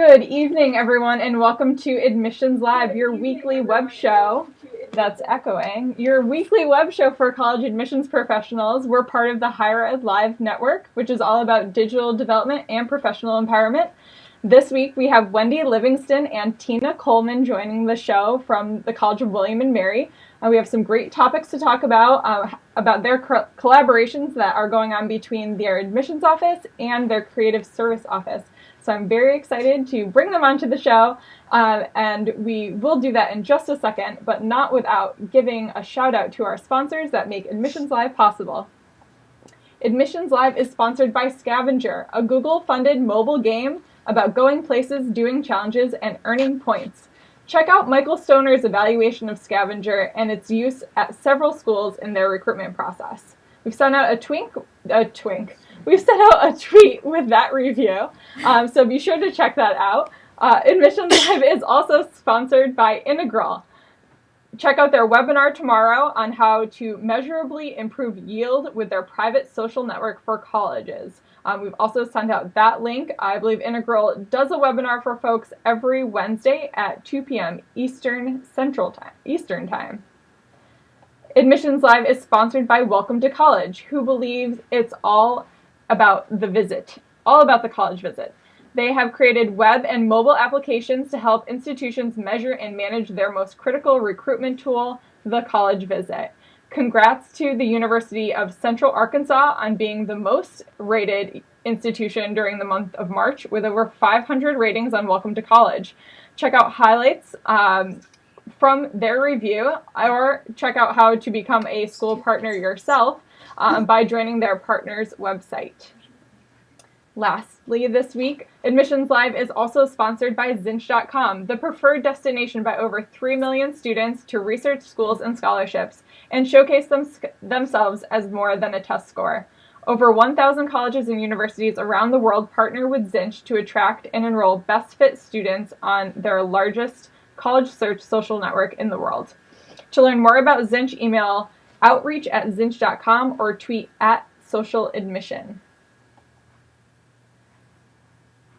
Good evening, everyone, and welcome to Admissions Live, your weekly web show. That's echoing. Your weekly web show for college admissions professionals. We're part of the Higher Ed Live network, which is all about digital development and professional empowerment. This week, we have Wendy Livingston and Tina Coleman joining the show from the College of William and Mary. We have some great topics to talk about their collaborations that are going on between their admissions office and their creative service office. So I'm very excited to bring them onto the show, and we will do that in just a second, but not without giving a shout out to our sponsors that make Admissions Live possible. Admissions Live is sponsored by Scavenger, a Google-funded mobile game about going places, doing challenges, and earning points. Check out Michael Stoner's evaluation of Scavenger and its use at several schools in their recruitment process. We've sent out We've sent out a tweet with that review, so be sure to check that out. Admissions Live is also sponsored by Integral. Check out their webinar tomorrow on how to measurably improve yield with their private social network for colleges. We've also sent out that link. I believe Integral does a webinar for folks every Wednesday at 2 p.m. Eastern Time. Admissions Live is sponsored by Welcome to College, who believes it's all about the college visit. They have created web and mobile applications to help institutions measure and manage their most critical recruitment tool, the college visit. Congrats to the University of Central Arkansas on being the most rated institution during the month of March with over 500 ratings on Welcome to College. Check out highlights from their review, or check out how to become a school partner yourself by joining their partner's website. Lastly, this week, Admissions Live is also sponsored by Zinch.com, the preferred destination by over 3 million students to research schools and scholarships and showcase themselves as more than a test score. Over 1,000 colleges and universities around the world partner with Zinch to attract and enroll best fit students on their largest college search social network in the world. To learn more about Zinch, email outreach@zinch.com or tweet @socialadmission.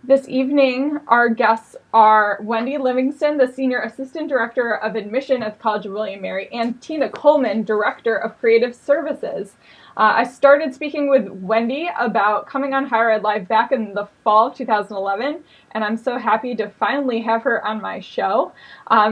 This evening, our guests are Wendy Livingston, the Senior Assistant Director of Admission at the College of William and Mary, and Tina Coleman, Director of Creative Services. I started speaking with Wendy about coming on Higher Ed Live back in the fall of 2011, and I'm so happy to finally have her on my show.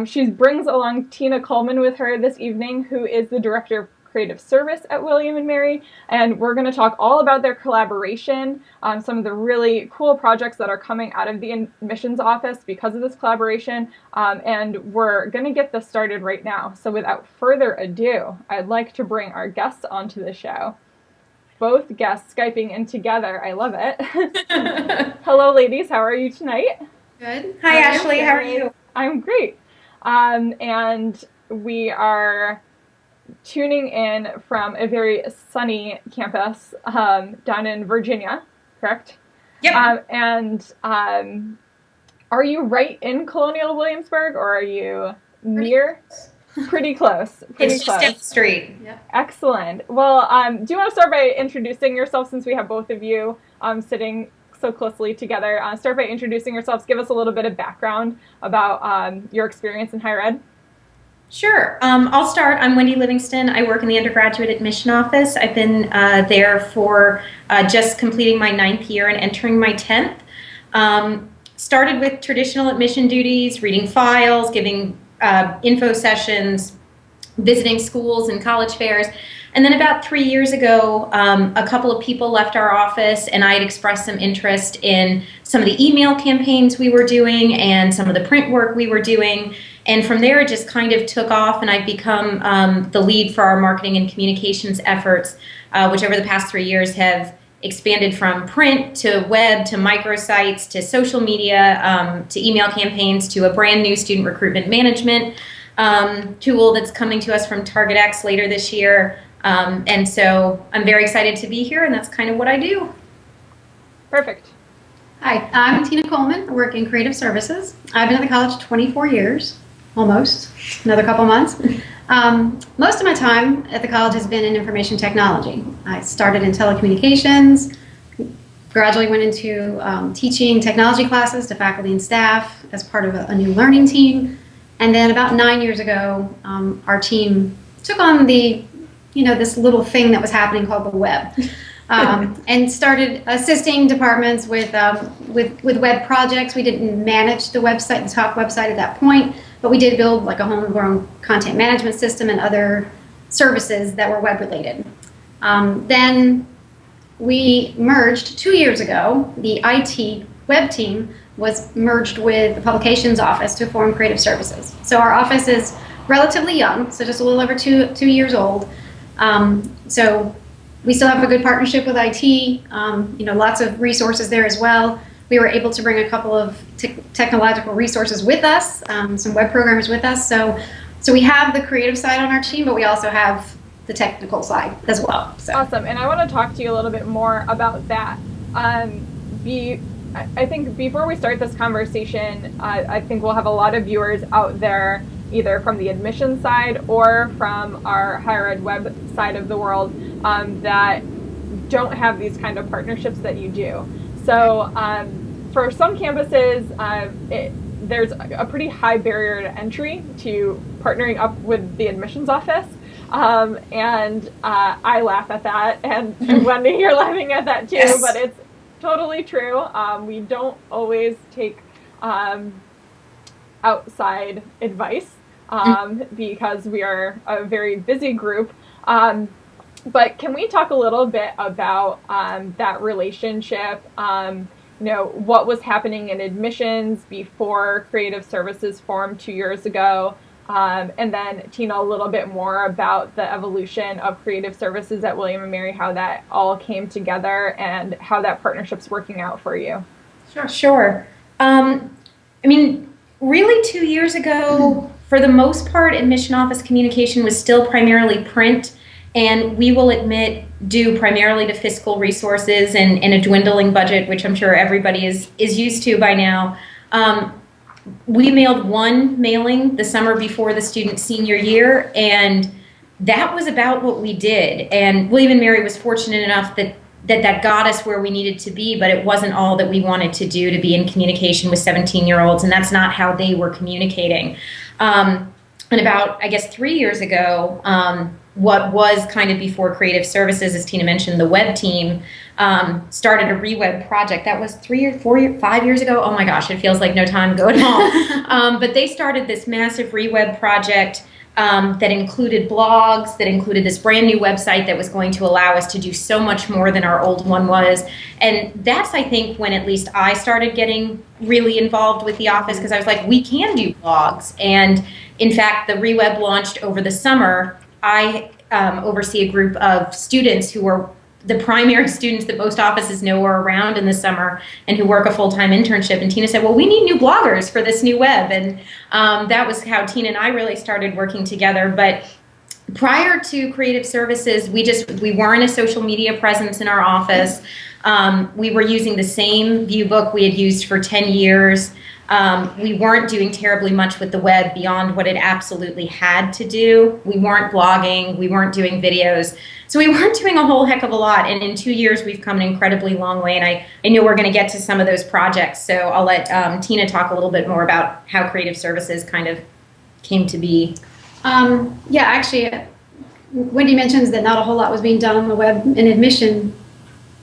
She brings along Tina Coleman with her this evening, who is the Director of Creative Service at William and Mary, and we're going to talk all about their collaboration, some of the really cool projects that are coming out of the admissions office because of this collaboration, and we're going to get this started right now. So without further ado, I'd like to bring our guests onto the show. Both guests Skyping in together. I love it. Hello, ladies. How are you tonight? Good. Hi, Ashley. How are you? I'm great. And we are tuning in from a very sunny campus down in Virginia, correct? Yep. Are you right in Colonial Williamsburg, or are you near? Pretty close. It's just down the street. Yep. Excellent. Well, do you want to start by introducing yourself, since we have both of you sitting so closely together? Start by introducing yourselves. Give us a little bit of background about your experience in higher ed. Sure. I'll start. I'm Wendy Livingston. I work in the undergraduate admission office. I've been there for just completing my 9th year and entering my 10th. Started with traditional admission duties, reading files, giving info sessions, visiting schools and college fairs. And then about 3 years ago, a couple of people left our office, and I had expressed some interest in some of the email campaigns we were doing and some of the print work we were doing. And from there, it just kind of took off, and I've become the lead for our marketing and communications efforts, which over the past 3 years have expanded from print to web to microsites to social media to email campaigns to a brand new student recruitment management tool that's coming to us from TargetX later this year. And so I'm very excited to be here, and that's kind of what I do. Perfect. Hi, I'm Tina Coleman. I work in creative services. I've been at the college 24 years, almost, another couple months. Most of my time at the college has been in information technology. I started in telecommunications, gradually went into teaching technology classes to faculty and staff as part of a new learning team. And then about 9 years ago, our team took on this little thing that was happening called the web, and started assisting departments with web projects. We didn't manage the website, the top website at that point, but we did build like a homegrown content management system and other services that were web related. Then we merged 2 years ago. The IT web team was merged with the publications office to form Creative Services. So our office is relatively young, so just a little over two years old. So we still have a good partnership with IT, lots of resources there as well. We were able to bring a couple of technological resources with us, some web programmers with us. So we have the creative side on our team, but we also have the technical side as well. So. Awesome, and I want to talk to you a little bit more about that. I think before we start this conversation, I think we'll have a lot of viewers out there, either from the admissions side or from our higher ed web side of the world, that don't have these kind of partnerships that you do. So for some campuses, there's a pretty high barrier to entry to partnering up with the admissions office. And I laugh at that, and Wendy, you're laughing at that too, yes. But it's totally true. We don't always take outside advice because we are a very busy group. But can we talk a little bit about that relationship? What was happening in admissions before Creative Services formed 2 years ago? And then, Tina, a little bit more about the evolution of Creative Services at William & Mary, how that all came together and how that partnership's working out for you. Sure. Really 2 years ago, for the most part, admission office communication was still primarily print, and we will admit due primarily to fiscal resources and a dwindling budget, which I'm sure everybody is used to by now. We mailed one mailing the summer before the student's senior year, and that was about what we did. And William & Mary was fortunate enough that got us where we needed to be, but it wasn't all that we wanted to do, to be in communication with 17-year-olds, and that's not how they were communicating. And about, 3 years ago, what was kind of before Creative Services, as Tina mentioned, the web team started a re-web project. That was 5 years ago. Oh my gosh, it feels like no time ago at all. But they started this massive re-web project that included blogs, that included this brand new website that was going to allow us to do so much more than our old one was. And that's, I think, when at least I started getting really involved with the office, because I was like, we can do blogs. And in fact, the re-web launched over the summer. I oversee a group of students who are the primary students that most offices know are around in the summer and who work a full-time internship. And Tina said, well, we need new bloggers for this new web. And that was how Tina and I really started working together. But prior to Creative Services, we weren't a social media presence in our office. We were using the same view book we had used for 10 years. We weren't doing terribly much with the web beyond what it absolutely had to do. We weren't blogging, we weren't doing videos. So we weren't doing a whole heck of a lot. And in 2 years, we've come an incredibly long way. And I know we're going to get to some of those projects. So I'll let Tina talk a little bit more about how Creative Services kind of came to be. Wendy mentions that not a whole lot was being done on the web in admission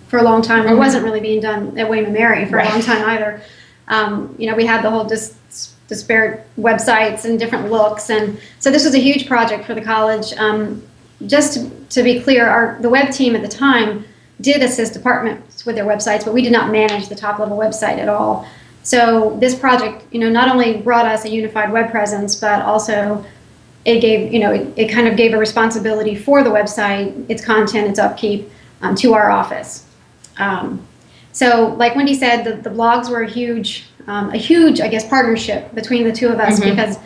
for a long time. It wasn't really being done at William & Mary for a long time either. We had the whole disparate websites and different looks, and so this was a huge project for the college. Just to be clear, the web team at the time did assist departments with their websites, but we did not manage the top-level website at all. So this project, not only brought us a unified web presence, but also it gave, it kind of gave a responsibility for the website, its content, its upkeep, to our office. So like Wendy said, the blogs were a huge, I guess, partnership between the two of us, because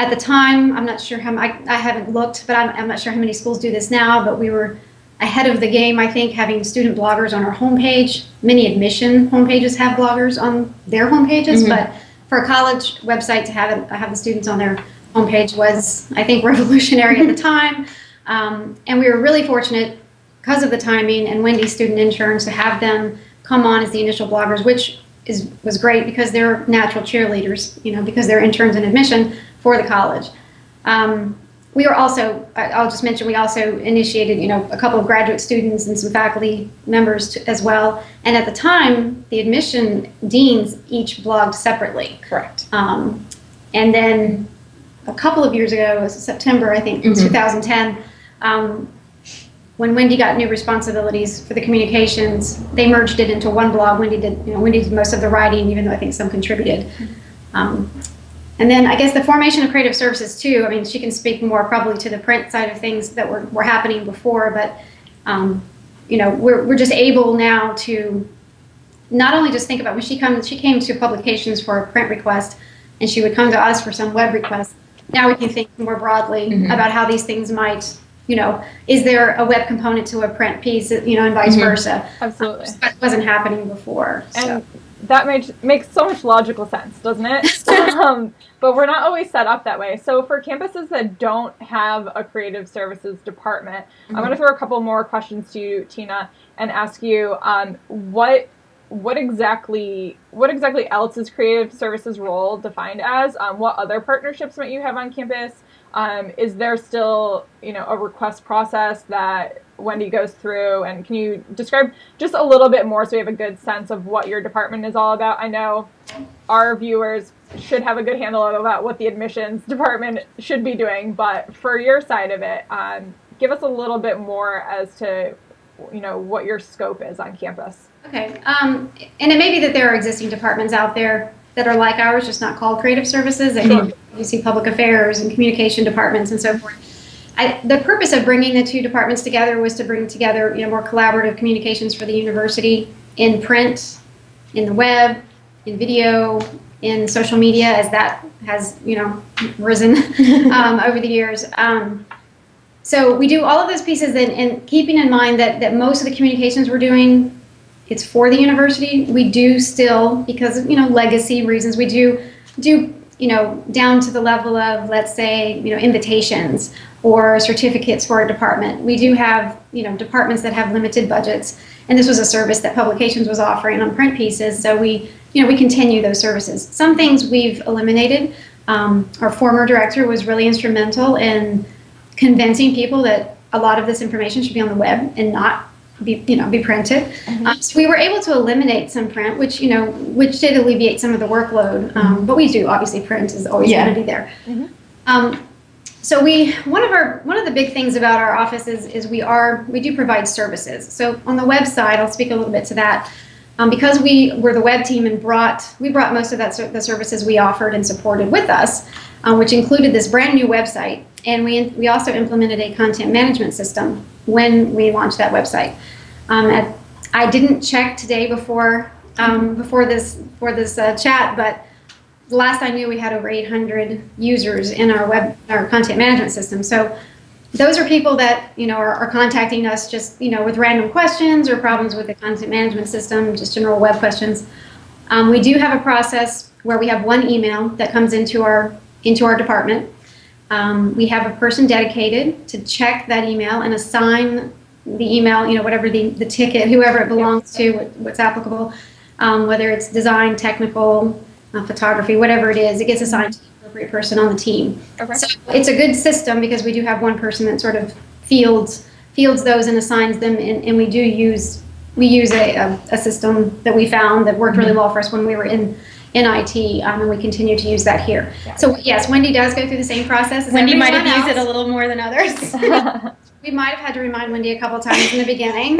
at the time, I'm not sure I haven't looked, but I'm not sure how many schools do this now, but we were ahead of the game, I think, having student bloggers on our homepage. Many admission homepages have bloggers on their homepages, but for a college website to have the students on their homepage was, I think, revolutionary at the time. And we were really fortunate, because of the timing and Wendy's student interns, to have them come on as the initial bloggers, which was great because they're natural cheerleaders, because they're interns in admission for the college. We were also, I'll just mention, we also initiated, a couple of graduate students and some faculty members as well. And at the time, the admission deans each blogged separately. Correct. And then a couple of years ago, it was September, I think, 2010, when Wendy got new responsibilities for the communications, they merged it into one blog. Wendy did most of the writing, even though I think some contributed. And then I guess the formation of creative services too. I mean, she can speak more probably to the print side of things that were happening before, but we're just able now to not only just think about when she came to publications for a print request, and she would come to us for some web request. Now we can think more broadly about how these things might, is there a web component to a print piece, and vice versa. Absolutely. That wasn't happening before. And that makes so much logical sense, doesn't it? But we're not always set up that way. So for campuses that don't have a creative services department, I'm going to throw a couple more questions to you, Tina, and ask you what exactly else is creative services role defined as? What other partnerships might you have on campus? Is there still, a request process that Wendy goes through? And can you describe just a little bit more so we have a good sense of what your department is all about? I know our viewers should have a good handle about what the admissions department should be doing, but for your side of it, give us a little bit more as to, what your scope is on campus. Okay, and it may be that there are existing departments out there that are like ours, just not called creative services. You see public affairs and communication departments and so forth. The purpose of bringing the two departments together was to bring together, more collaborative communications for the university in print, in the web, in video, in social media, as that has, risen over the years. So we do all of those pieces, and keeping in mind that most of the communications we're doing, it's for the university. We do still, because of, legacy reasons, we do, down to the level of, let's say, invitations or certificates for a department. We do have, departments that have limited budgets, and this was a service that Publications was offering on print pieces, so we continue those services. Some things we've eliminated. Our former director was really instrumental in convincing people that a lot of this information should be on the web and not be printed. So we were able to eliminate some print, which did alleviate some of the workload. But we do, obviously, print is always going to be there. So one of the big things about our office is we do provide services. So on the website, I'll speak a little bit to that. Because we were the web team and we brought most of the services we offered and supported with us, which included this brand new website, and we also implemented a content management system when we launched that website. I didn't check today before this chat, but the last I knew we had over 800 users in our content management system. So those are people that are contacting us just with random questions or problems with the content management system, just general web questions. We do have a process where we have one email that comes into our department. We have a person dedicated to check that email and assign the email, whatever the ticket, whoever it belongs to, what's applicable, whether it's design, technical, photography, whatever it is, it gets assigned to the appropriate person on the team. Okay. So it's a good system because we do have one person that sort of fields those and assigns them, and we use a system that we found that worked really well for us when we were in IT, and we continue to use that here. Yeah. So yes, Wendy does go through the same process as Wendy might have else. used it a little more than others. We might have had to remind Wendy a couple times in the beginning.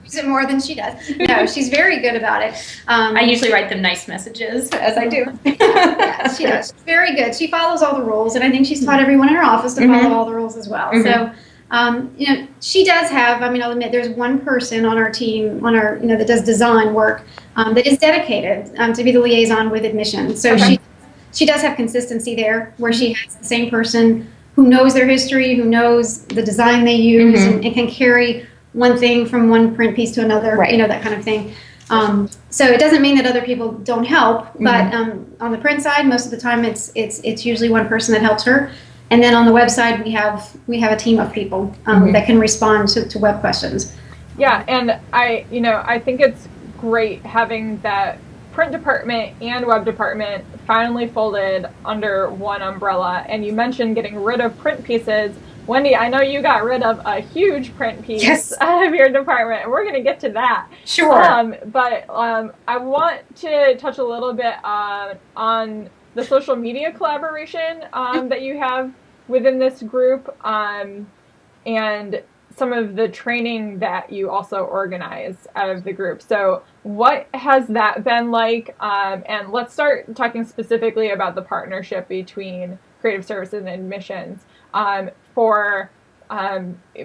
Use it more than she does. No, she's very good about it. I usually write them nice messages, as I do. Yeah, she does. She's very good. She follows all the rules, and I think she's taught everyone in her office to follow all the rules as well. So, she does have, I'll admit, there's one person on our team, that does design work, that is dedicated to be the liaison with admissions. So she does have consistency there, where she has the same person who knows their history, who knows the design they use, and can carry one thing from one print piece to another, that kind of thing. So it doesn't mean that other people don't help, but on the print side, most of the time it's usually one person that helps her. And then on the website, we have a team of people that can respond to web questions. Yeah, and I think it's great having that print department and web department finally folded under one umbrella. And you mentioned getting rid of print pieces. Wendy, I know you got rid of a huge print piece of your department, and we're going to get to that. Sure. But I want to touch a little bit on the social media collaboration that you have within this group, and some of the training that you also organize out of the group. So what has that been like? And let's start talking specifically about the partnership between Creative Services and Admissions for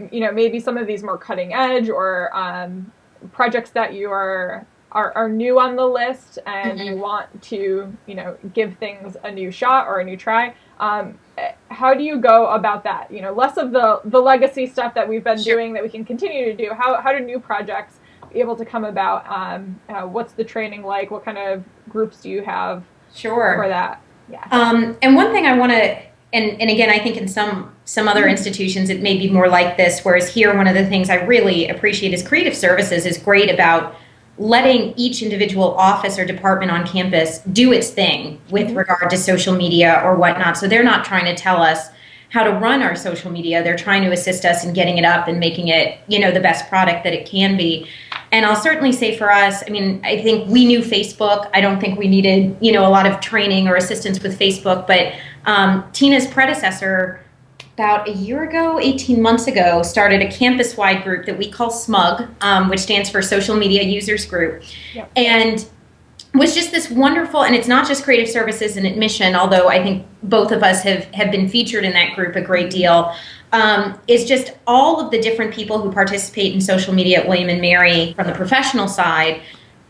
maybe some of these more cutting edge or projects that you are new on the list and you want to give things a new shot or a new try. How do you go about that? Less of the legacy stuff that we've been doing that we can continue to do. How do new projects be able to come about? What's the training like? What kind of groups do you have for that? Yeah. And one thing I want to, and again, I think in some other institutions it may be more like this, whereas here one of the things I really appreciate is Creative Services is great about letting each individual office or department on campus do its thing with regard to social media or whatnot. So they're not trying to tell us how to run our social media. They're trying to assist us in getting it up and making it, the best product that it can be. And I'll certainly say for us, I think we knew Facebook. I don't think we needed, a lot of training or assistance with Facebook, but Tina's predecessor about a year ago, 18 months ago, started a campus-wide group that we call SMUG, which stands for Social Media Users Group. Yep. And was just this wonderful, and it's not just Creative Services and Admission, although I think both of us have been featured in that group a great deal, is just all of the different people who participate in social media at William & Mary from the professional side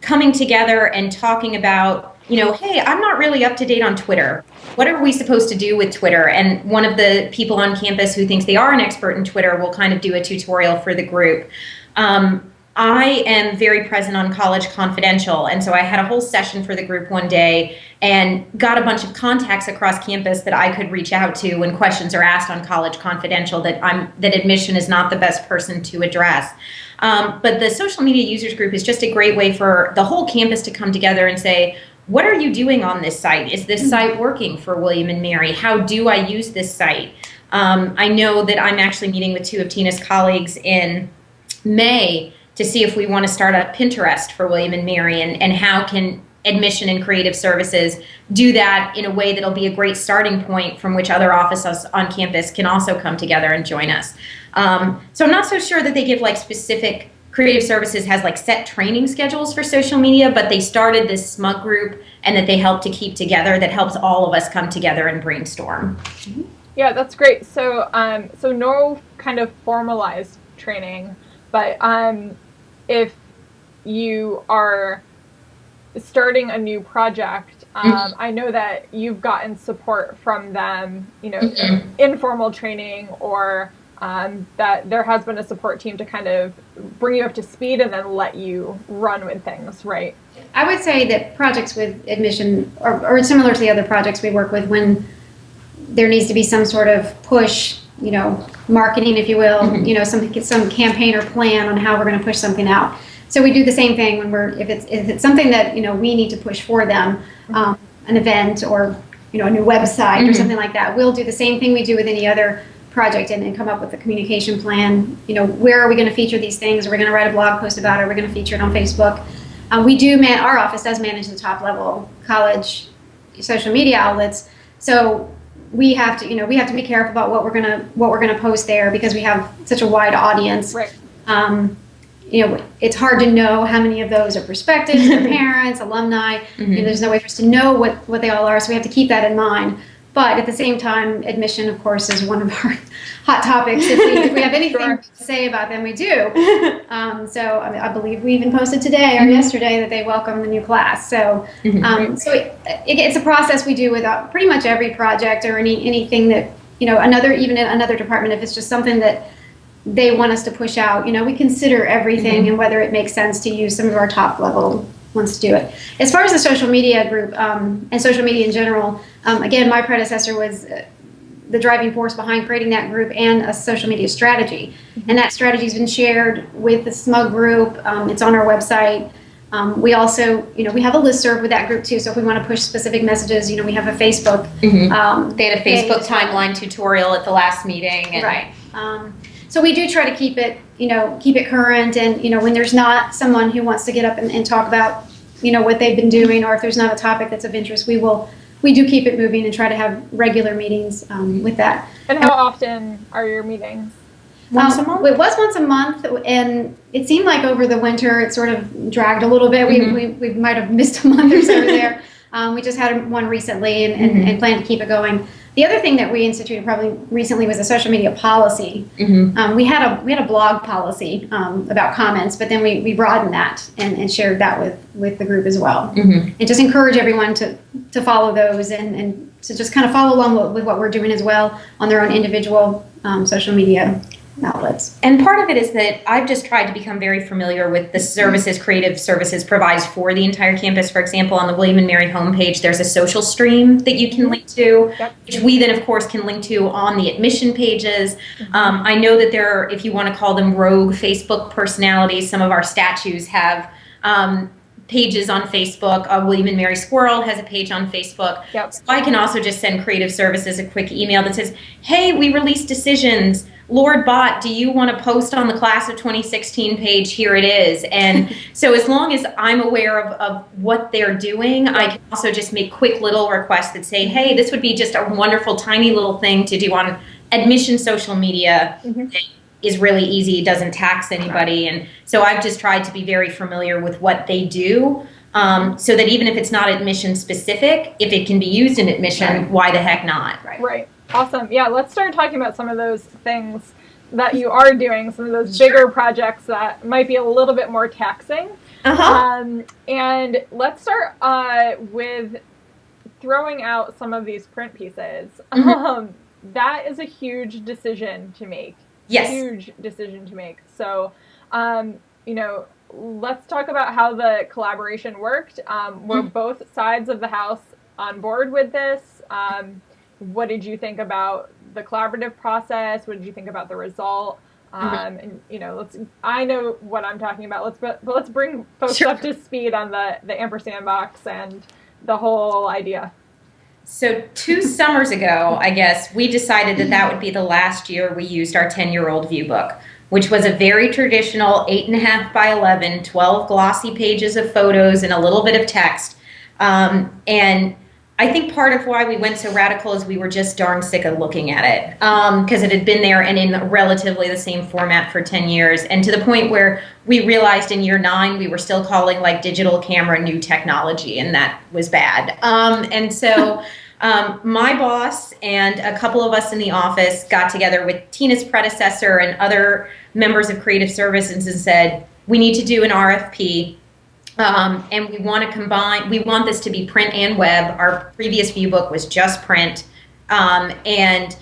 coming together and talking about, hey, I'm not really up to date on Twitter. What are we supposed to do with Twitter? And one of the people on campus who thinks they are an expert in Twitter will kind of do a tutorial for the group. I am very present on College Confidential, and so I had a whole session for the group one day and got a bunch of contacts across campus that I could reach out to when questions are asked on College Confidential that Admission is not the best person to address. But the Social Media Users Group is just a great way for the whole campus to come together and say, what are you doing on this site? Is this site working for William & Mary? How do I use this site? I know that I'm actually meeting with two of Tina's colleagues in May to see if we want to start a Pinterest for William & Mary and how can Admission and Creative Services do that in a way that'll be a great starting point from which other offices on campus can also come together and join us. So I'm not so sure that they give specific. Creative Services has set training schedules for social media, but they started this SMUG group and that they help to keep together that helps all of us come together and brainstorm. Yeah, that's great. So so no kind of formalized training, but if you are starting a new project, I know that you've gotten support from them, informal training or that there has been a support team to kind of bring you up to speed and then let you run with things, right? I would say that projects with Admission or similar to the other projects we work with, when there needs to be some sort of push, marketing, if you will, some campaign or plan on how we're going to push something out. So we do the same thing when if it's something that we need to push for them, an event or a new website or something like that. We'll do the same thing we do with any other project and come up with a communication plan. Where are we going to feature these things? Are we going to write a blog post about it? Are we going to feature it on Facebook? Our office does manage the top level college social media outlets. So we have to be careful about what we're going to post there because we have such a wide audience. Right. It's hard to know how many of those are prospective, their parents, alumni. There's no way for us to know what they all are, so we have to keep that in mind. But at the same time, Admission, of course, is one of our hot topics. If we have anything to say about them, we do. So I believe we even posted today or yesterday that they welcome the new class. So it's a process we do with pretty much every project or anything that, even in another department, if it's just something that they want us to push out, we consider everything and whether it makes sense to use some of our top level ones to do it. As far as the social media group and social media in general, again, my predecessor was the driving force behind creating that group and a social media strategy. And that strategy has been shared with the SMUG group. It's on our website. We also, we have a listserv with that group too. So if we want to push specific messages, we have a Facebook. They had a Facebook timeline tutorial at the last meeting. And right. So we do try to keep it, keep it current. And, when there's not someone who wants to get up and talk about, what they've been doing, or if there's not a topic that's of interest, we do keep it moving and try to have regular meetings with that. And how often are your meetings? Once a month? It was once a month, and it seemed like over the winter it sort of dragged a little bit. We might have missed a month or so there. We just had one recently and plan to keep it going. The other thing that we instituted probably recently was a social media policy. We had a blog policy about comments, but then we broadened that and shared that with the group as well. And just encourage everyone to follow those and to just kind of follow along with what we're doing as well on their own individual social media outlets. And part of it is that I've just tried to become very familiar with the services Creative Services provides for the entire campus. For example, on the William and Mary homepage, there's a social stream that you can link to, which we then, of course, can link to on the admission pages. I know that there are, if you want to call them rogue Facebook personalities, some of our statues have pages on Facebook. William and Mary Squirrel has a page on Facebook. So I can also just send Creative Services a quick email that says, hey, we released decisions. Lord Bot, do you want to post on the Class of 2016 page? Here it is. And so as long as I'm aware of what they're doing, I can also just make quick little requests that say, hey, this would be just a wonderful tiny little thing to do on admission social media. That is really easy, doesn't tax anybody. And so I've just tried to be very familiar with what they do. So that even if it's not admission specific, if it can be used in admission, why the heck not? Right. Awesome. Yeah, let's start talking about some of those things that you are doing, some of those bigger projects that might be a little bit more taxing. And let's start with throwing out some of these print pieces. That is a huge decision to make. Yes. Huge decision to make. So, let's talk about how the collaboration worked. Were both sides of the house on board with this? What did you think about the collaborative process? What did you think about the result? And I know what I'm talking about. Let's bring folks up to speed on the ampersand box and the whole idea. So 2 summers ago, I guess, we decided that would be the last year we used our 10-year-old view book, which was a very traditional 8.5 by 11, 12 glossy pages of photos and a little bit of text. And I think part of why we went so radical is we were just darn sick of looking at it because it had been there and in relatively the same format for 10 years. And to the point where we realized in year 9, we were still calling digital camera new technology, and that was bad. And so my boss and a couple of us in the office got together with Tina's predecessor and other members of Creative Services and said, we need to do an RFP. And we want to combine, we want this to be print and web. Our previous view book was just print. And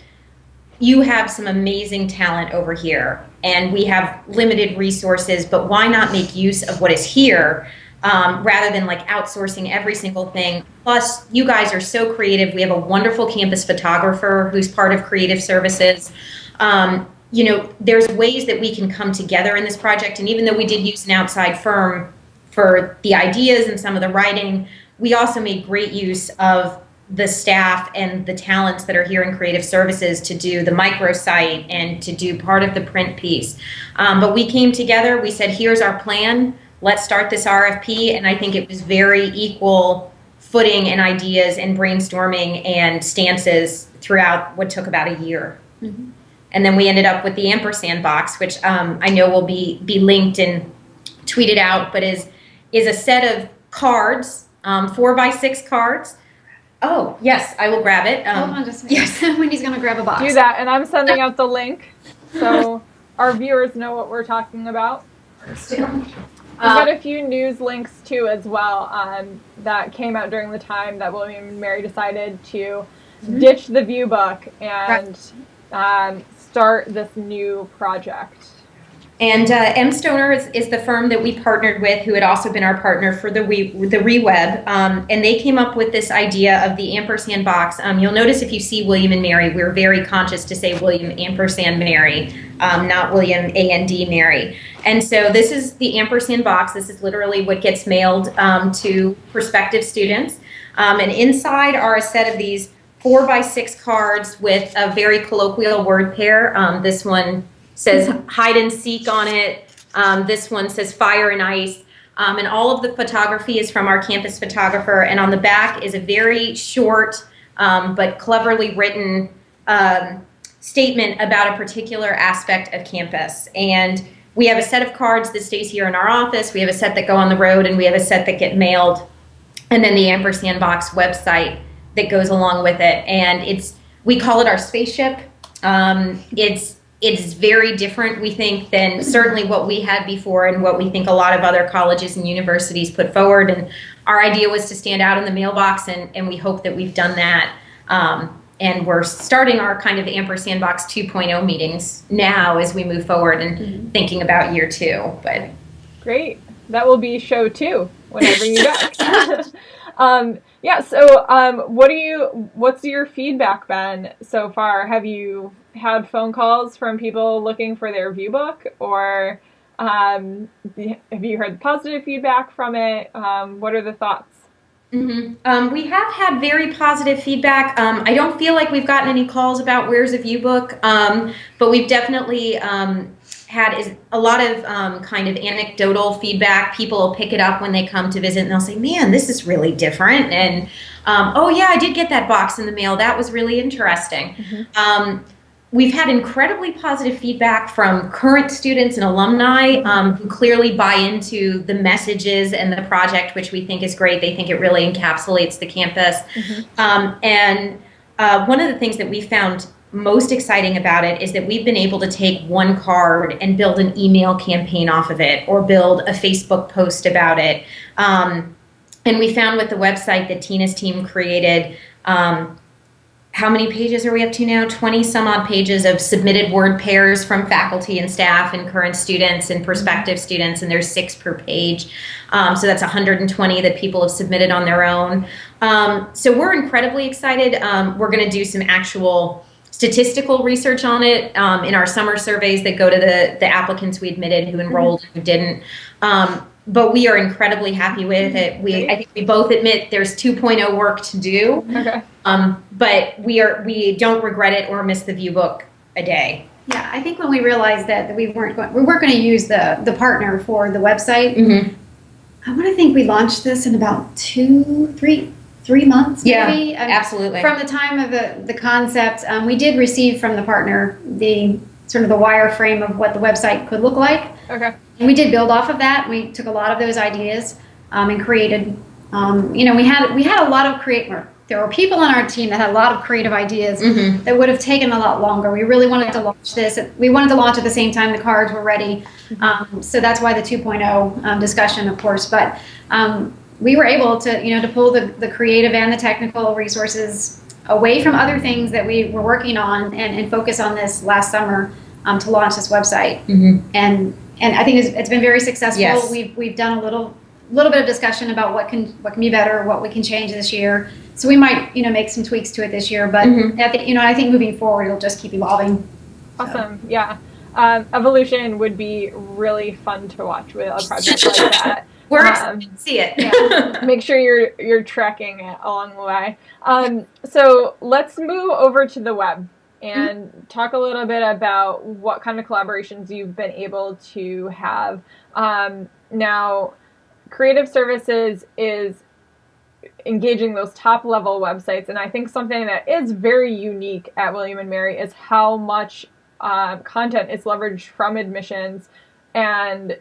you have some amazing talent over here. And we have limited resources, but why not make use of what is here rather than outsourcing every single thing? Plus, you guys are so creative. We have a wonderful campus photographer who's part of Creative Services. There's ways that we can come together in this project. And even though we did use an outside firm for the ideas and some of the writing, we also made great use of the staff and the talents that are here in Creative Services to do the microsite and to do part of the print piece. But we came together, we said, here's our plan, let's start this RFP, and I think it was very equal footing and ideas and brainstorming and stances throughout what took about a year. And then we ended up with the ampersand box, which I know will be linked and tweeted out, but is a set of cards, 4x6 cards. Oh, yes, I will grab it. Hold on just a second. Yes, Wendy's going to grab a box. Do that, and I'm sending out the link so our viewers know what we're talking about. We've got a few news links, too, as well, that came out during the time that William and Mary decided to ditch the view book and start this new project. And M. Stoner is the firm that we partnered with, who had also been our partner for the ReWeb. And they came up with this idea of the ampersand box. You'll notice if you see William and Mary, we're very conscious to say William ampersand Mary, not William A-N-D Mary. And so this is the ampersand box. This is literally what gets mailed to prospective students. And inside are a set of these 4x6 cards with a very colloquial word pair. This one says hide and seek on it. This one says fire and ice. And all of the photography is from our campus photographer. And on the back is a very short but cleverly written statement about a particular aspect of campus. And we have a set of cards that stays here in our office. We have a set that go on the road, and we have a set that get mailed. And then the ampersand box website that goes along with it. And we call it our spaceship. It's very different, we think, than certainly what we had before and what we think a lot of other colleges and universities put forward. And our idea was to stand out in the mailbox, and we hope that we've done that. And we're starting our kind of ampersand box 2.0 meetings now as we move forward and thinking about year 2. But great. That will be show 2 when I bring you back. Yeah, so what's your feedback been so far? Have you had phone calls from people looking for their view book, or have you heard positive feedback from it? What are the thoughts? Mm-hmm. We have had very positive feedback. I don't feel like we've gotten any calls about where's a view book, but we've definitely had a lot of kind of anecdotal feedback. People will pick it up when they come to visit, and they'll say, man, this is really different. And, oh, yeah, I did get that box in the mail. That was really interesting. We've had incredibly positive feedback from current students and alumni who clearly buy into the messages and the project, which we think is great. They think it really encapsulates the campus. And one of the things that we found most exciting about it is that we've been able to take one card and build an email campaign off of it, or build a Facebook post about it. And we found with the website that Tina's team created, how many pages are we up to now? 20 some odd pages of submitted word pairs from faculty and staff and current students and prospective students, and there's 6 per page. So that's 120 that people have submitted on their own. So we're incredibly excited. We're going to do some actual statistical research on it in our summer surveys that go to the applicants we admitted who enrolled and who didn't. But we are incredibly happy with it. I think we both admit there's 2.0 work to do. Okay. But we don't regret it or miss the view book a day. Yeah, I think when we realized that we weren't going to use the partner for the website, I want to think we launched this in about 3 months, maybe. Yeah, absolutely. From the time of the concept, we did receive from the partner the sort of the wireframe of what the website could look like. Okay. And we did build off of that. We took a lot of those ideas and created. We had a lot of there were people on our team that had a lot of creative ideas that would have taken a lot longer. We really wanted to launch this. We wanted to launch at the same time the cards were ready. So that's why the 2.0 discussion, of course. But we were able to pull the creative and the technical resources away from other things that we were working on and focus on this last summer to launch this website. And I think it's been very successful. Yes. We've done a little bit of discussion about what can be better, what we can change this year. So we might make some tweaks to it this year, but I think moving forward it'll just keep evolving. Awesome. So. Yeah. Evolution would be really fun to watch with a project like that. We're excited to see it. Yeah. Make sure you're tracking it along the way. So let's move over to the web and talk a little bit about what kind of collaborations you've been able to have. Now, Creative Services is engaging those top level websites, and I think something that is very unique at William and Mary is how much content is leveraged from admissions and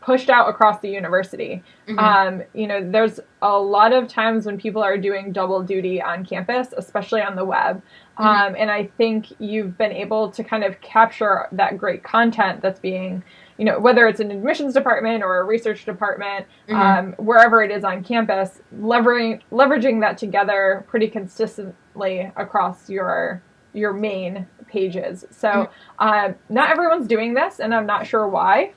pushed out across the university. There's a lot of times when people are doing double duty on campus, especially on the web. And I think you've been able to kind of capture that great content that's being, whether it's an admissions department or a research department, wherever it is on campus, leveraging that together pretty consistently across your your main pages. So not everyone's doing this, and I'm not sure why.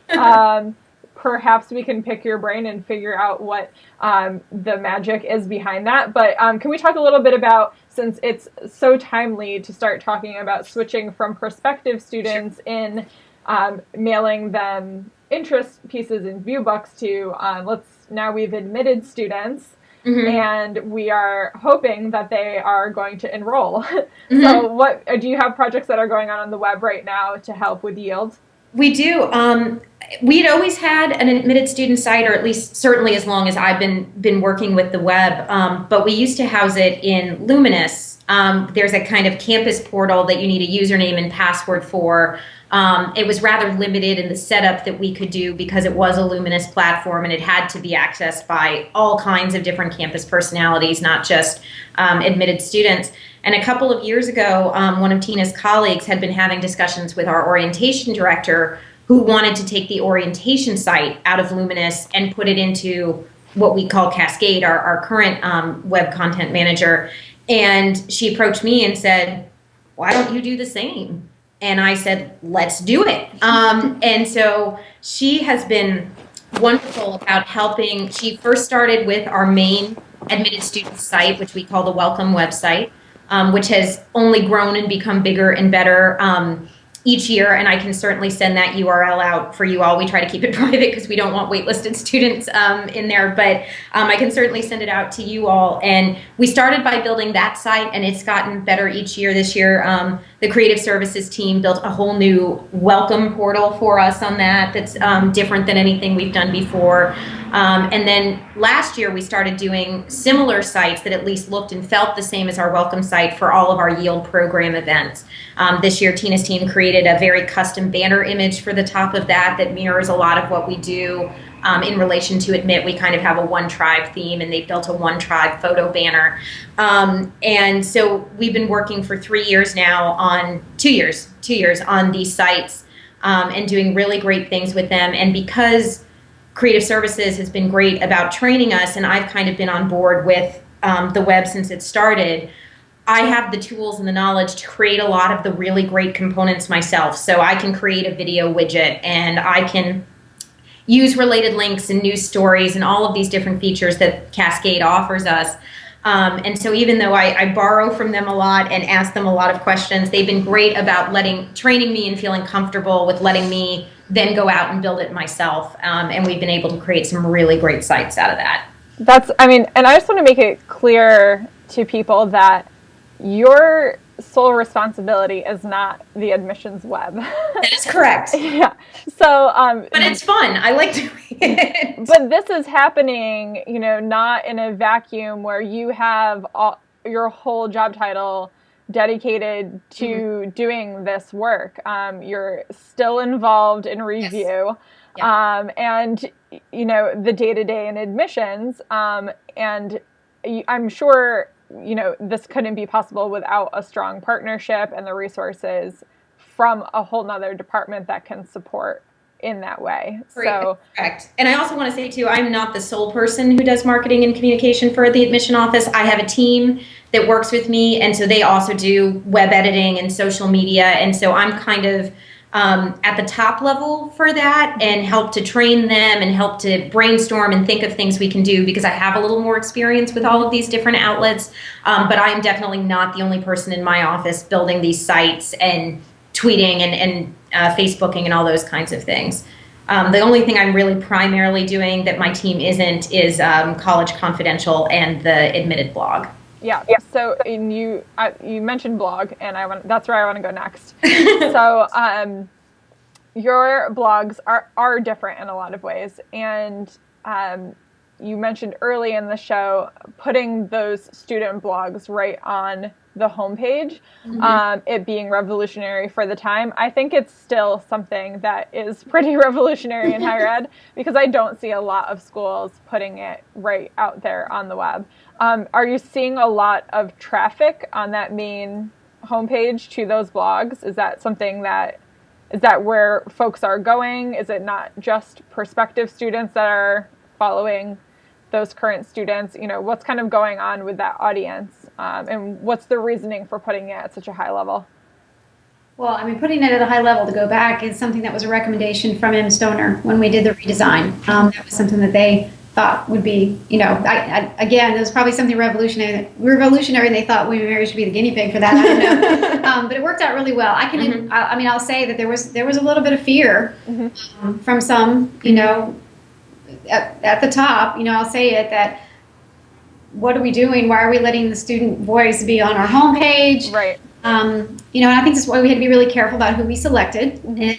Perhaps we can pick your brain and figure out what the magic is behind that. But can we talk a little bit about, since it's so timely to start talking about switching from prospective students in mailing them interest pieces and view books to now we've admitted students. And we are hoping that they are going to enroll. So what do you have projects that are going on the web right now to help with yield? We do. We'd always had an admitted student site, or at least certainly as long as I've been working with the web. But we used to house it in Luminous. There's a kind of campus portal that you need a username and password for. It was rather limited in the setup that we could do because it was a Luminous platform and it had to be accessed by all kinds of different campus personalities, not just admitted students. And a couple of years ago, one of Tina's colleagues had been having discussions with our orientation director, who wanted to take the orientation site out of Luminous and put it into what we call Cascade, our current web content manager. And she approached me and said, why don't you do the same? And I said, let's do it. And so she has been wonderful about helping. She first started with our main admitted student site, which we call the Welcome website, which has only grown and become bigger and better each year. And I can certainly send that URL out for you all. We try to keep it private because we don't want waitlisted students in there, but I can certainly send it out to you all. And we started by building that site, and it's gotten better each year. This year, the creative services team built a whole new welcome portal for us on that that's different than anything we've done before. And then last year we started doing similar sites that at least looked and felt the same as our welcome site for all of our yield program events. This year Tina's team created a very custom banner image for the top of that mirrors a lot of what we do in relation to Admit. We kind of have a One Tribe theme, and they built a One Tribe photo banner. And so we've been working for 3 years now on 2 years on these sites and doing really great things with them. And because Creative Services has been great about training us, and I've kind of been on board with the web since it started, I have the tools and the knowledge to create a lot of the really great components myself. So I can create a video widget, and I can use related links and news stories and all of these different features that Cascade offers us. And so even though I borrow from them a lot and ask them a lot of questions, they've been great about training me and feeling comfortable with letting me then go out and build it myself. And we've been able to create some really great sites out of that. And I just want to make it clear to people that your sole responsibility is not the admissions web. That is correct. Yeah. So, but it's fun. I like doing it. But this is happening, not in a vacuum where you have your whole job title dedicated to doing this work. You're still involved in review, yes. Yeah. And the day-to-day in admissions. And I'm sure this couldn't be possible without a strong partnership and the resources from a whole nother department that can support in that way. Correct. And I also want to say too, I'm not the sole person who does marketing and communication for the admission office. I have a team that works with me, and so they also do web editing and social media, and so I'm kind of at the top level for that and help to train them and help to brainstorm and think of things we can do, because I have a little more experience with all of these different outlets. But I am definitely not the only person in my office building these sites and tweeting and Facebooking and all those kinds of things. The only thing I'm really primarily doing that my team isn't is College Confidential and the Admitted blog. Yeah. So you mentioned blog, and that's where I want to go next. So your blogs are different in a lot of ways, and you mentioned early in the show putting those student blogs right on the homepage, it being revolutionary for the time. I think it's still something that is pretty revolutionary in higher ed, because I don't see a lot of schools putting it right out there on the web. Are you seeing a lot of traffic on that main homepage to those blogs? Is that where folks are going? Is it not just prospective students that are following those current students? What's kind of going on with that audience? And what's the reasoning for putting it at such a high level? Well, I mean, putting it at a high level to go back is something that was a recommendation from M. Stoner when we did the redesign. That was something that they thought would be, again, it was probably something revolutionary, and they thought William & Mary should be the guinea pig for that. I don't know. But it worked out really well. I'll say that there was a little bit of fear from some, at the top, I'll say it, that what are we doing? Why are we letting the student voice be on our homepage? Right. And I think this is why we had to be really careful about who we selected. And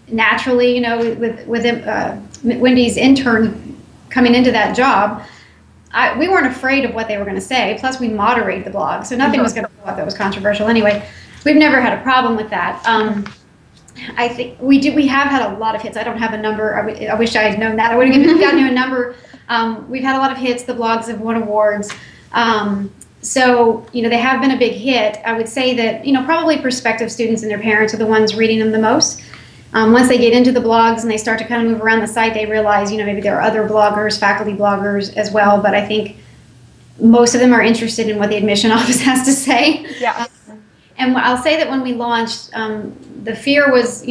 naturally, with Wendy's intern coming into that job, we weren't afraid of what they were going to say. Plus, we moderate the blog, so nothing was going to go up that was controversial. Anyway, we've never had a problem with that. I think we have had a lot of hits. I don't have a number. I wish I had known that. I would have gotten you a number. We've had a lot of hits. The blogs have won awards. So, they have been a big hit. I would say that, probably prospective students and their parents are the ones reading them the most. Once they get into the blogs and they start to kind of move around the site, they realize, maybe there are other bloggers, faculty bloggers as well. But I think most of them are interested in what the admission office has to say. Yeah. And I'll say that when we launched, the fear was,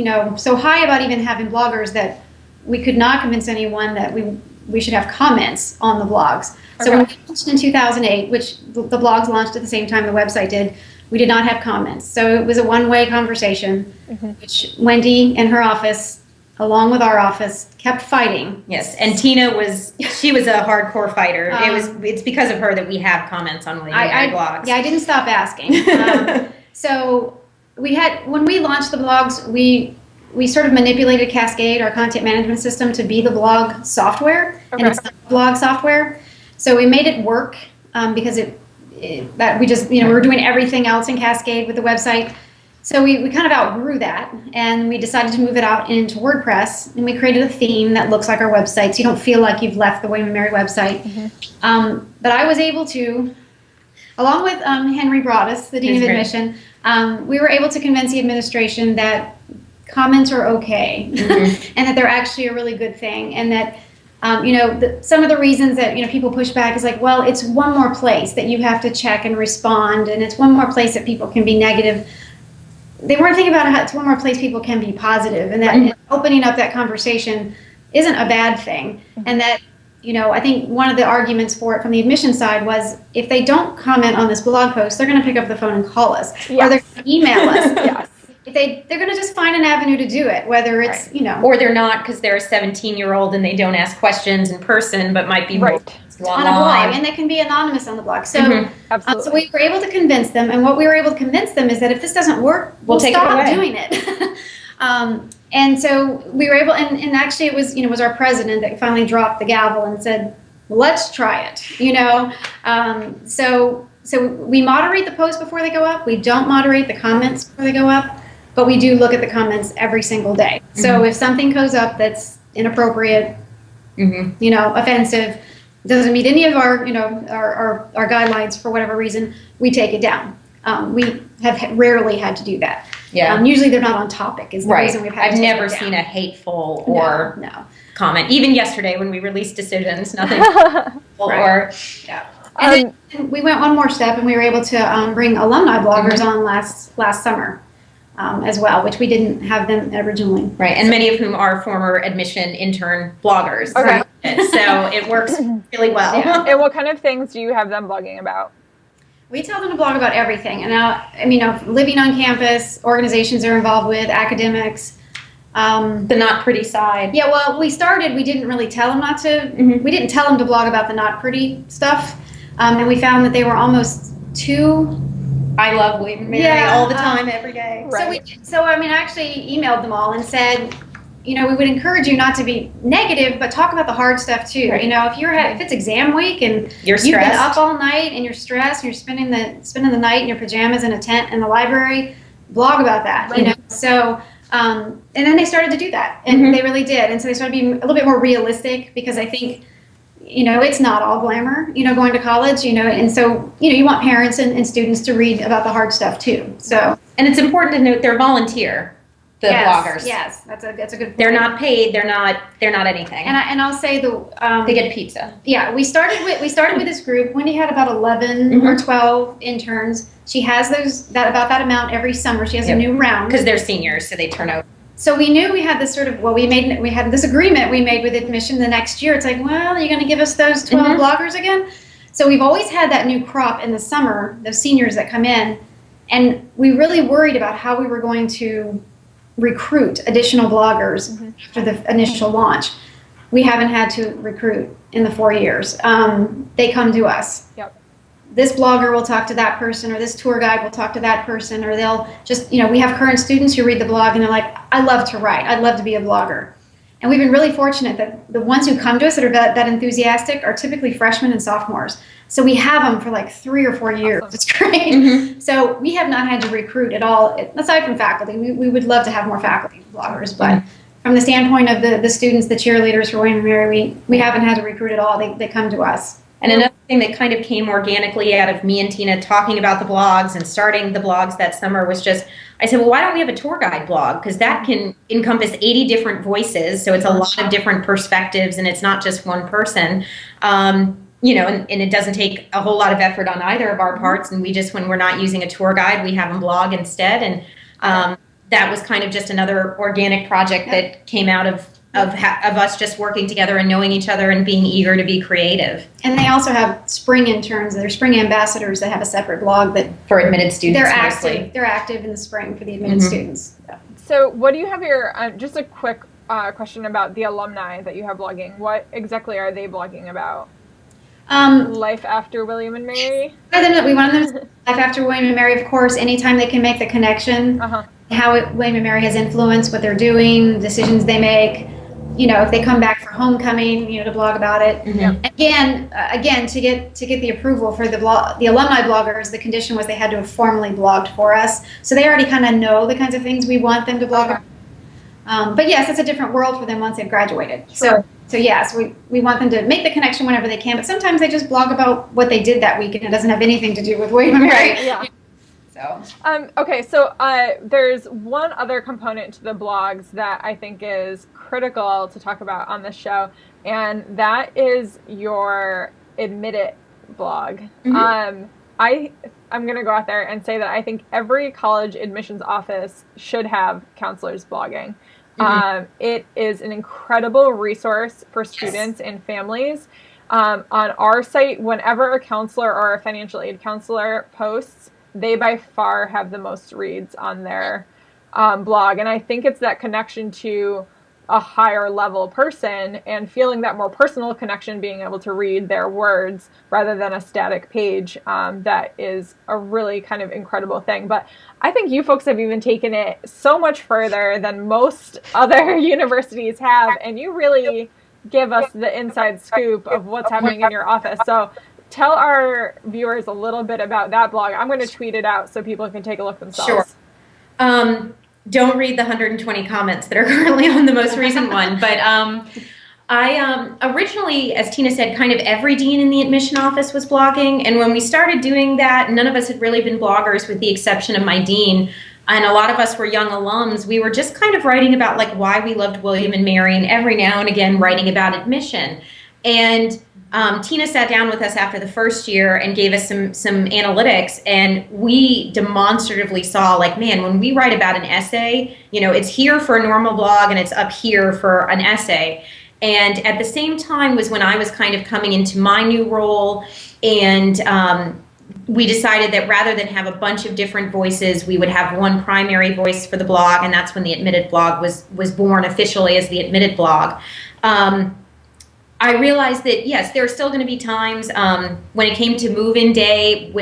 so high about even having bloggers that we could not convince anyone that we should have comments on the blogs. So when we launched in 2008, which the blogs launched at the same time the website did, we did not have comments. So it was a one-way conversation, which Wendy and her office, along with our office, kept fighting. Yes, and Tina was a hardcore fighter. It's because of her that we have comments on William & Mary blogs. Yeah, I didn't stop asking. So when we launched the blogs, we sort of manipulated Cascade, our content management system, to be the blog software, and it's not blog software. So we made it work because we were doing everything else in Cascade with the website. So we kind of outgrew that, and we decided to move it out into WordPress, and we created a theme that looks like our website, so you don't feel like you've left the William & Mary website. But I was able to, along with Henry Broaddus, the Dean of Admission, we were able to convince the administration that comments are okay, and that they're actually a really good thing, and that some of the reasons that people push back is like, well, it's one more place that you have to check and respond, and it's one more place that people can be negative. They weren't thinking about how it's one more place people can be positive, and that opening up that conversation isn't a bad thing, and that I think one of the arguments for it from the admission side was if they don't comment on this blog post, they're going to pick up the phone and call us, or they're going to email us. If they're going to just find an avenue to do it, whether it's, Or they're not because they're a 17-year-old and they don't ask questions in person, but might be on a blog, and they can be anonymous on the blog. So, so we were able to convince them, and what we were able to convince them is that if this doesn't work, we'll stop doing it. And so we were able, and actually it was our president that finally dropped the gavel and said, let's try it, So we moderate the posts before they go up. We don't moderate the comments before they go up. But we do look at the comments every single day. So if something goes up that's inappropriate, offensive, doesn't meet any of our, our guidelines for whatever reason, we take it down. We have rarely had to do that. Yeah. Usually they're not on topic is the reason we've had to I've take never it down. seen a hateful comment. Even yesterday when we released decisions, nothing. And then we went one more step, and we were able to bring alumni bloggers on last summer. As well, which we didn't have them originally. Right, and many of whom are former admission intern bloggers. Okay. So it works really well. Yeah. And what kind of things do you have them blogging about? We tell them to blog about everything. And now, living on campus, organizations they're involved with, academics. The not pretty side. Yeah, well, we didn't really tell them not to, we didn't tell them to blog about the not pretty stuff. And we found that they were almost too... I love William & Mary all the time, every day. Right. I actually emailed them all and said, we would encourage you not to be negative, but talk about the hard stuff too. Right. If it's exam week and you've been up all night and you're stressed, and you're spending the night in your pajamas in a tent in the library, blog about that. Right. So and then they started to do that, and they really did. And so they started being a little bit more realistic, because I think it's not all glamour, going to college, and so, you want parents and students to read about the hard stuff too. So, and it's important to note they're volunteer. the bloggers. Yes, that's a good point. They're not paid. They're not anything. And I'll say they get pizza. Yeah, we started with this group. Wendy had about 11 or 12 interns. She has about that amount every summer. She has a new round because they're seniors, so they turn over. So we knew we had this we had this agreement we made with admission the next year. It's like, well, you're going to give us those 12 bloggers again? So we've always had that new crop in the summer, those seniors that come in, and we really worried about how we were going to recruit additional bloggers after the initial launch. We haven't had to recruit in the 4 years. They come to us. Yep. This blogger will talk to that person, or this tour guide will talk to that person, or they'll just, we have current students who read the blog and they're like, I love to write. I'd love to be a blogger. And we've been really fortunate that the ones who come to us that are that enthusiastic are typically freshmen and sophomores. So we have them for like 3 or 4 years. Awesome. It's great. So we have not had to recruit at all, aside from faculty. We would love to have more faculty bloggers, but from the standpoint of the students, the cheerleaders for William & Mary, we haven't had to recruit at all. They come to us. And another thing that kind of came organically out of me and Tina talking about the blogs and starting the blogs that summer was just, I said, well, why don't we have a tour guide blog? Because that can encompass 80 different voices. So it's a lot of different perspectives, and it's not just one person. And it doesn't take a whole lot of effort on either of our parts. And we just, when we're not using a tour guide, we have them blog instead. And that was kind of just another organic project that came out of us just working together and knowing each other and being eager to be creative. And they also have spring interns, they're spring ambassadors that have a separate blog that for admitted students. They're active in the spring for the admitted students. Yeah. So what do you have your, just a quick question about the alumni that you have blogging. What exactly are they blogging about? Life after William & Mary? We want them to life after William & Mary, of course, anytime they can make the connection, how William & Mary has influenced what they're doing, decisions they make. If they come back for homecoming, to blog about it. Again, to get the approval for the alumni bloggers, the condition was they had to have formally blogged for us. So they already kind of know the kinds of things we want them to blog about. But yes, it's a different world for them once they've graduated. Sure. So yes, we want them to make the connection whenever they can. But sometimes they just blog about what they did that week, and it doesn't have anything to do with William & Mary. Yeah. Okay, so there's one other component to the blogs that I think is critical to talk about on this show, and that is your Admit blog. I'm going to go out there and say that I think every college admissions office should have counselors blogging. It is an incredible resource for students and families. On our site, whenever a counselor or a financial aid counselor posts, they by far have the most reads on their blog. And I think it's that connection to a higher level person and feeling that more personal connection, being able to read their words rather than a static page, that is a really kind of incredible thing. But I think you folks have even taken it so much further than most other universities have, and you really give us the inside scoop of what's happening in your office. So tell our viewers a little bit about that blog. I'm going to tweet it out so people can take a look themselves. Sure. Don't read the 120 comments that are currently on the most recent one. But I originally, as Tina said, kind of every dean in the admission office was blogging. And when we started doing that, none of us had really been bloggers with the exception of my dean. And a lot of us were young alums. We were just kind of writing about like why we loved William & Mary, and every now and again writing about admission. And Tina sat down with us after the first year and gave us some analytics, and we demonstratively saw, like, man, when we write about an essay, it's here for a normal blog and it's up here for an essay. And at the same time was when I was kind of coming into my new role, and we decided that rather than have a bunch of different voices, we would have one primary voice for the blog, and that's when the Admitted blog was born officially as the Admitted blog. I realized that, yes, there are still going to be times when it came to move-in day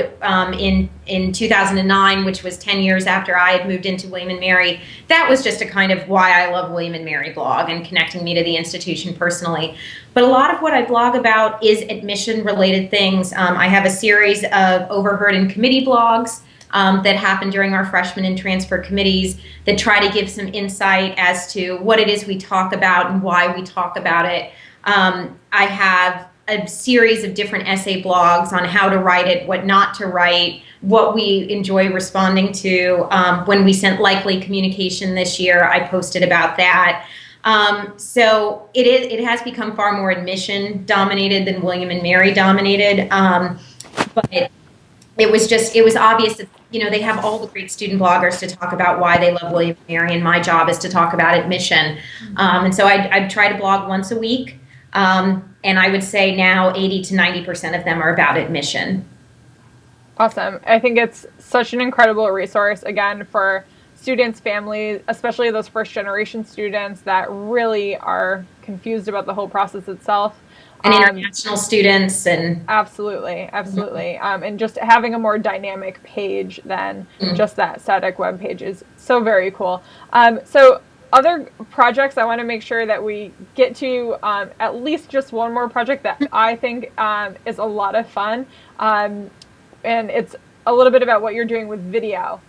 in 2009, which was 10 years after I had moved into William & Mary. That was just a kind of why I love William & Mary blog and connecting me to the institution personally. But a lot of what I blog about is admission-related things. I have a series of overheard in committee blogs that happen during our freshman and transfer committees that try to give some insight as to what it is we talk about and why we talk about it. I have a series of different essay blogs on how to write it, what not to write, what we enjoy responding to. When we sent likely communication this year, I posted about that. So it has become far more admission dominated than William and Mary dominated. But it was obvious that, they have all the great student bloggers to talk about why they love William and Mary, and my job is to talk about admission. And so I try to blog once a week. And I would say now 80 to 90% of them are about admission. Awesome. I think it's such an incredible resource, again, for students, families, especially those first generation students that really are confused about the whole process itself. And international students. And absolutely. And just having a more dynamic page than just that static web page is so very cool. So other projects, I want to make sure that we get to at least just one more project that I think is a lot of fun. And it's a little bit about what you're doing with video.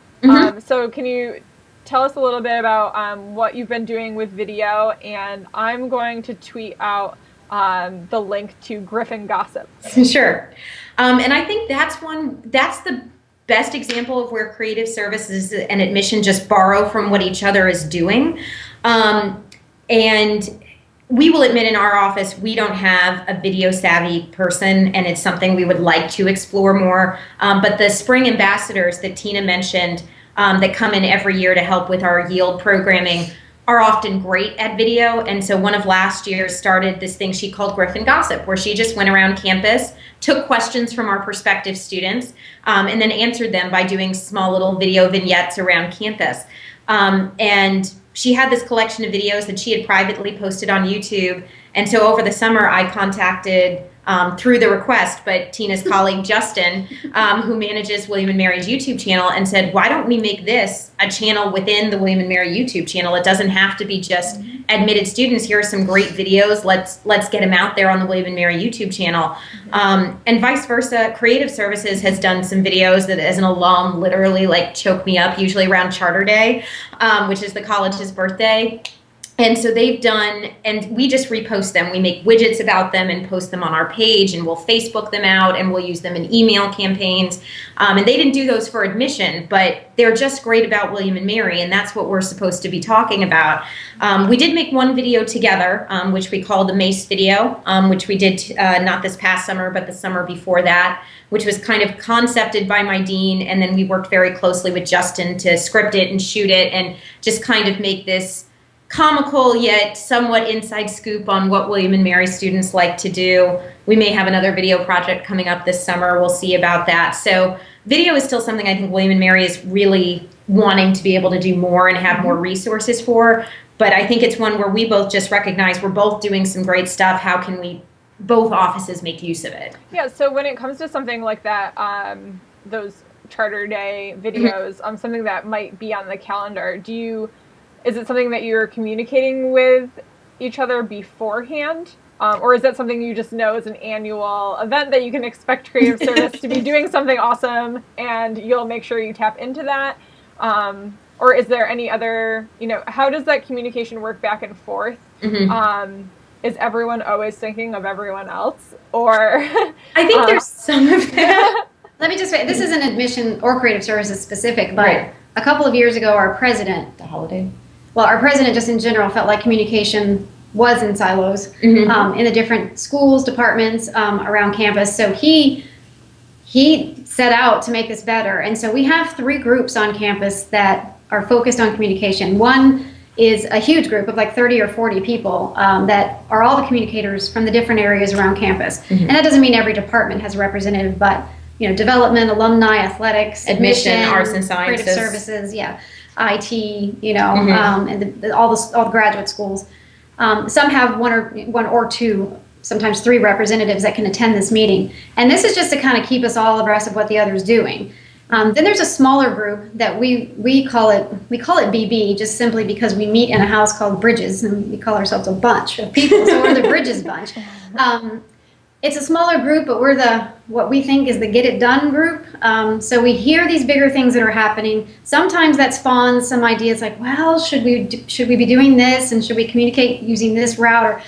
So can you tell us a little bit about what you've been doing with video? And I'm going to tweet out the link to Griffin Gossip. Sure. And I think that's the best example of where creative services and admission just borrow from what each other is doing. And we will admit in our office, we don't have a video savvy person, and it's something we would like to explore more. But the spring ambassadors that Tina mentioned that come in every year to help with our yield programming are often great at video. And so one of last year's started this thing she called Griffin Gossip, where she just went around campus, took questions from our prospective students, and then answered them by doing small little video vignettes around campus. And she had this collection of videos that she had privately posted on YouTube. And so over the summer, I contacted, through the request, but Tina's colleague Justin, who manages William and Mary's YouTube channel, and said, why don't we make this a channel within the William and Mary YouTube channel? It doesn't have to be just admitted students. Here are some great videos. Let's get them out there on the William and Mary YouTube channel. And vice versa, Creative Services has done some videos that as an alum literally choke me up, usually around Charter Day, which is the college's birthday. And so they've done, and we just repost them. We make widgets about them and post them on our page, and we'll Facebook them out, and we'll use them in email campaigns. And they didn't do those for admission, but they're just great about William and Mary, and that's what we're supposed to be talking about. We did make one video together, which we called the Mace video, which we did not this past summer, but the summer before that, which was kind of concepted by my dean, and then we worked very closely with Justin to script it and shoot it and just kind of make this comical yet somewhat inside scoop on what William and Mary students like to do. We may have another video project coming up this summer. We'll see about that. So video is still something I think William and Mary is really wanting to be able to do more and have more resources for. But I think it's one where we both just recognize we're both doing some great stuff. How can we, both offices, make use of it? Yeah, so when it comes to something like that, those Charter Day videos, something that might be on the calendar, is it something that you're communicating with each other beforehand? Or is that something you just know is an annual event that you can expect Creative Service to be doing something awesome and you'll make sure you tap into that? Or is there any other, how does that communication work back and forth? Is everyone always thinking of everyone else? Or I think there's some of that. Let me just say, this isn't admission or Creative Services specific, but Right. a couple of years ago, our president, our president just in general felt like communication was in silos in the different schools, departments around campus. So he set out to make this better. And so we have 3 groups on campus that are focused on communication. One is a huge group of 30 or 40 people that are all the communicators from the different areas around campus. And that doesn't mean every department has a representative, but development, alumni, athletics, admission, arts and sciences, creative services, IT, and all the graduate schools. Some have one or 2, sometimes 3 representatives that can attend this meeting. And this is just to kind of keep us all abreast of what the other's doing. Then there's a smaller group that we call it BB, just simply because we meet in a house called Bridges, and we call ourselves a bunch of people, so we're the Bridges bunch. It's a smaller group, but we're what we think is the get it done group. So we hear these bigger things that are happening. Sometimes that spawns some ideas like, well, should we be doing this, and should we communicate using this route?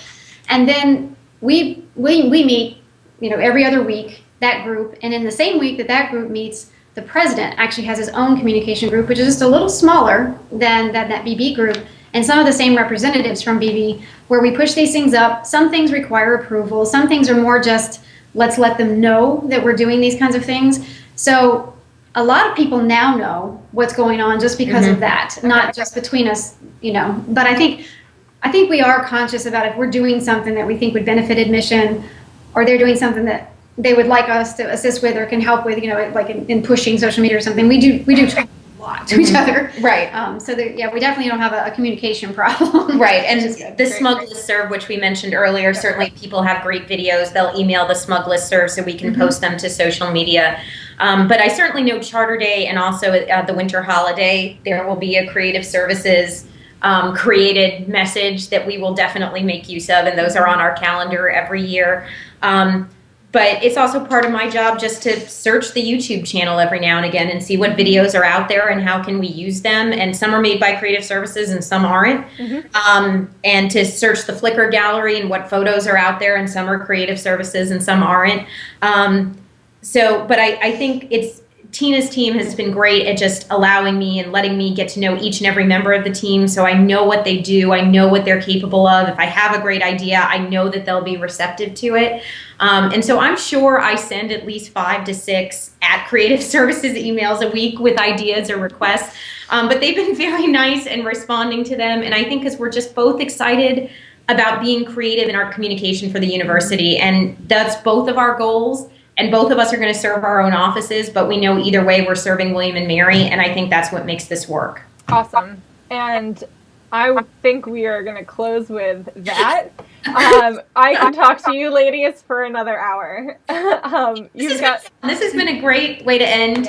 And then we meet every other week, that group, and in the same week that group meets, the president actually has his own communication group, which is just a little smaller than that BB group, and some of the same representatives from BB, where we push these things up. Some things require approval. Some things are more just, let's let them know that we're doing these kinds of things. So a lot of people now know what's going on just because of that, not just between us, But I think we are conscious about if we're doing something that we think would benefit Admission, or they're doing something that they would like us to assist with or can help with, like in pushing social media or something. We do talk a lot to each other. Right. So we definitely don't have a communication problem. Right. And the Smug Listserv, which we mentioned earlier, certainly people have great videos. They'll email the Smug Listserv so we can post them to social media. But I certainly know Charter Day and also the winter holiday, there will be a creative services created message that we will definitely make use of, and those are on our calendar every year. But it's also part of my job just to search the YouTube channel every now and again and see what videos are out there and how can we use them. And some are made by Creative Services and some aren't. And to search the Flickr gallery and what photos are out there, and some are Creative Services and some aren't. But I think Tina's team has been great at just allowing me and letting me get to know each and every member of the team, so I know what they do, I know what they're capable of. If I have a great idea, I know that they'll be receptive to it. And so I'm sure I send at least 5 to 6 at Creative Services emails a week with ideas or requests. But they've been very nice in responding to them, and I think because we're just both excited about being creative in our communication for the university, and that's both of our goals. And both of us are going to serve our own offices, but we know either way we're serving William and Mary, and I think that's what makes this work. Awesome. And I think we are going to close with that. I can talk to you ladies for another hour. This has been a great way to end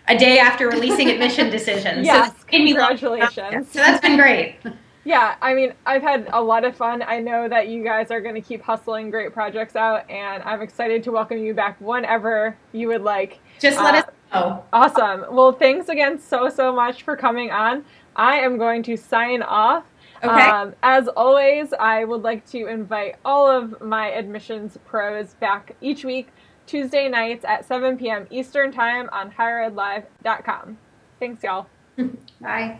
a day after releasing admission decisions. Yes, so congratulations. So that's been great. Yeah, I mean, I've had a lot of fun. I know that you guys are going to keep hustling great projects out, and I'm excited to welcome you back whenever you would like. Just let us know. Awesome. Well, thanks again so much for coming on. I am going to sign off. Okay. As always, I would like to invite all of my admissions pros back each week, Tuesday nights at 7 p.m. Eastern Time on higheredlive.com. Thanks, y'all. Bye.